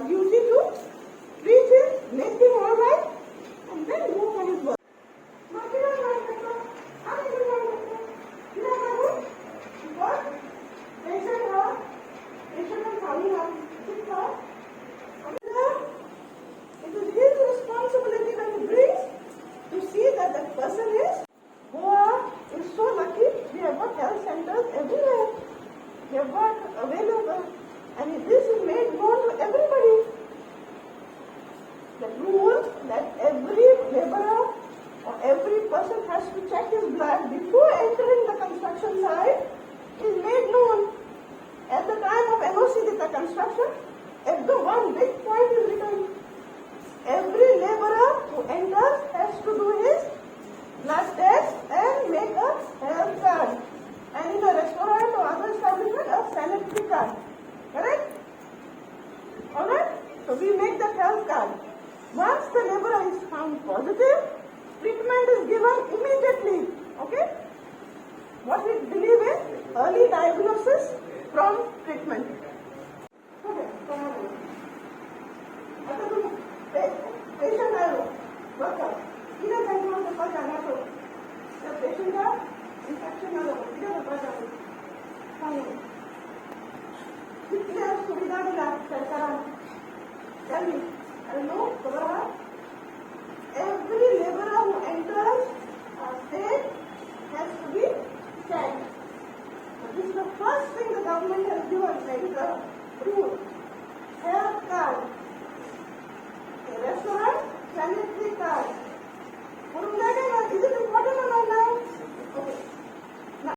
duty to treat him, make him all right, and then go for his work. It is his responsibility when he brings to see that that person is Goa is so lucky. We have got health centers everywhere. We have got available, and this is made known to everybody. The rule that every laborer or every person has to check his blood before entering the construction site is made known. At the time of NOC, the construction, at the one big point is written. Every laborer who enters has to do his blood test and make a health card. And in a restaurant or other establishment, a sanitary card. Correct? Alright? So we make the health card. Once the laborer is found positive, treatment is given immediately. Okay? What we believe is early diagnosis from treatment. Okay. Patient आयो worker इधर जाना तो पता जाना तो जब patient का infection ना हो इधर पता जाना हाँ कितने सुविधा मिला सरकार tell me I know every laborer who enters our state has to be checked. This is the first thing the government has given, like the rule.